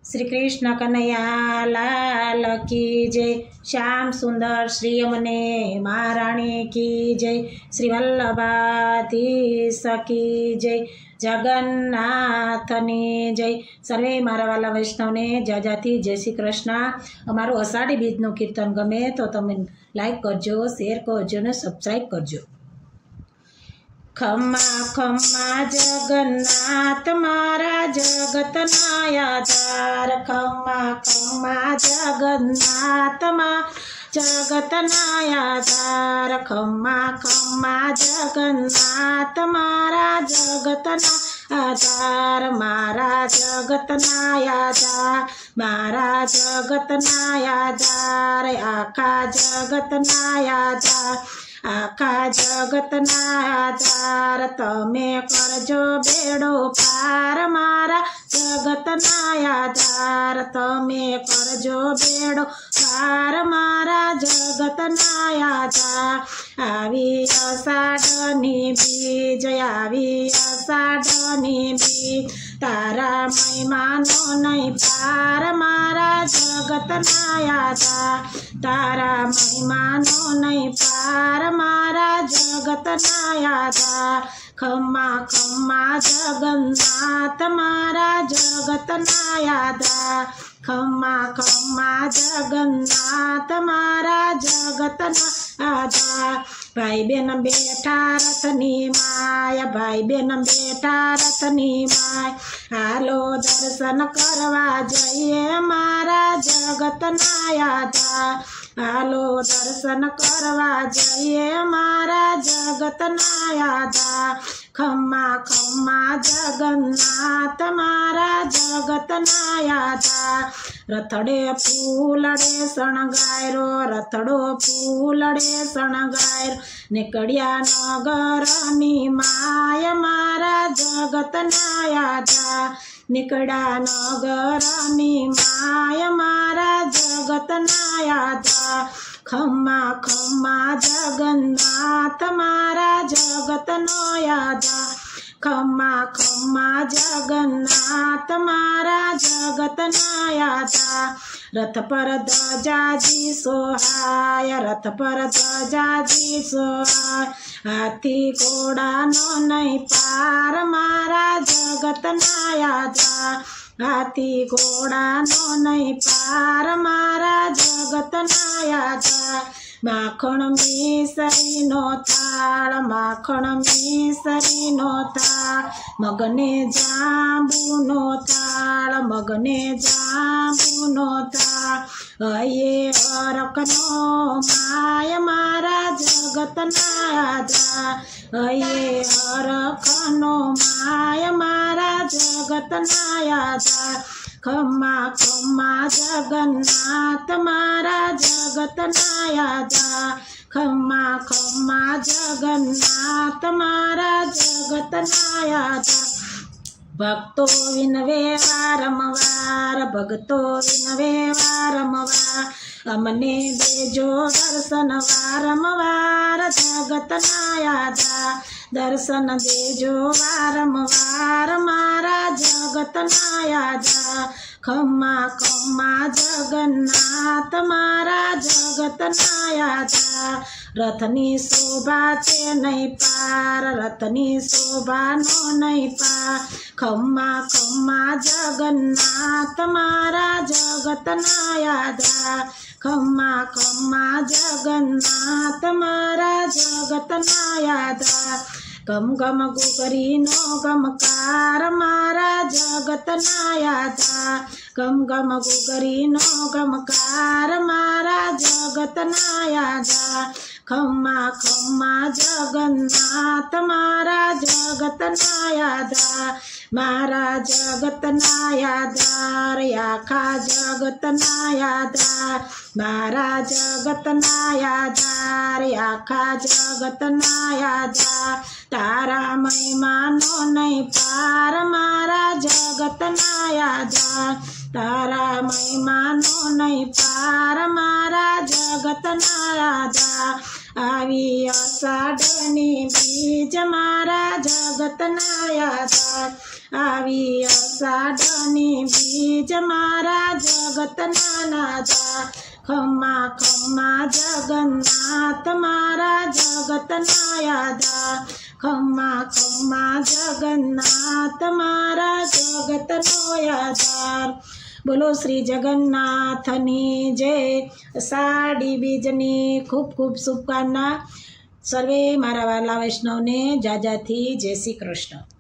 श्री कृष्ण कन्हैया लाल की जय। श्याम सुंदर श्री अमने महाराणी की जय। श्री वल्लभाधीश की जय। जगन्नाथनी जय। सर्वे मारा वाला वैष्णव ने जय जय श्री कृष्ण। अमारू अषाढ़ी बीजनु कीर्तन गमे तो तमे लाइक करजो, शेर करजो ने सब्सक्राइब करजो। खम्मा खम्मा जगन्नाथ मारा जगतना आधार। खम्मा खम्मा जगन्नाथ मा जगतना आधार। खम्मा खम्मा जगन्नाथ मारा जगतना आधार। मारा जगतना आधार, मारा जगतना आधार। आखा जगतना आधार, आखा जगतना आधार। तमे करजो बेड़ो पार मारा जगतना आधार। तमे करजो बेड़ो पार मारा जगतना आधार। आवी अषाढ़नी बीज, आवी अषाढ़नी बीज। तारा महिमानो नहीं पार मारा जगतना आधार। तारा महिमानो नहीं पार मारा जगतना आधार। खम्मा खम्मा जगन्नाथ मारा जगतना आधार। खम्मा खम्मा जगन्नाथ मारा जगतना आधार। भाई बेन बेटा रथनी माय, भाई बेन बेटा रथनी माय। हालो दर्शन करवा जाइए मारा जगतना आधार। हालो दर्शन करवा जाइए मारा जगतना आधार। खम्मा खम्मा जगन्नाथ मारा जगतना आधार। रथड़े फूलड़े शणगायरो, रथड़ो फूलड़े शणगायरो। निकड़िया नगरनी माय मारा जगतना आधार। निकड़ा नगरनी माय मारा जगतना आधार। खम्मा खम्मा जगन्नाथ मारा जगतना आधार। खम्मा खम्मा जगन्नाथ मारा जगतना आधार। रथ पर ध्वजाजी सोहाय, रथ पर ध्वजाजी सोहाय। हाथी घोड़ा नो नहीं पार मारा जगतना आधार। हाथी घोड़ा नो नहीं पार मारा जगतना आधार। माखण मिसरी नो थाळ, माखण मिसरी नो थाळ। मगने जांबू नो थाळ, मगने जांबू नो थाळ। अये अरक नो माय मारा जगतना आधार। अये अरक नो माय मारा जगतना आधार। खम्मा खम्मा जगन्नाथ मारा जगतना आधार। खम्मा खम्मा जगन्नाथ मारा जगतना आधार। भक्तो विनवे वारंवार, भक्तो विनवे वारंवार। अमने देजो दर्शन वारंवार जगतना आधार। दर्शन देजो वारंवार मारा जगतना आधार। खम्मा खम्मा जगन्नाथ मारा जगतना आधार। रथनी शोभा छे नहीं पार, रथनी शोभा नो नहीं पार। खम्मा खम्मा जगन्नाथ मारा जगतना आधार। खम्मा खम्मा जगन्नाथ मारा जगतना आधार। गम गम गुगरी नो गमकार मारा जगतना आधार। गम गम गुगरी नो गमकार मारा जगतना आधार। खम्मा खम्मा जगन्नाथ मारा जगतना आधार। मारा जगतना आधार। आखा जगतना आधार। मारा जगतना आधार। आखा जगतना आधार। तारा महिमानो नहीं पार मारा जगतना आधार। तारा महिमानो नहीं पार मारा जगतना आधार। आवी अषाढ़नी बीज मारा जगतना आधार। આવી અષાઢની બીજ મારા જગતના નાથા ખમ્મા ખમ્મા જગન્નાથ મારા જગતના યાદા ખમ્મા ખમ્મા જગન્નાથ મારા જગતનો યાદાર બોલો શ્રી જગન્નાથની જય અષાઢી બીજની ખૂબ ખૂબ શુભકામના સર્વે મારા વાલા વૈષ્ણવને જાજાથી જય શ્રી કૃષ્ણ।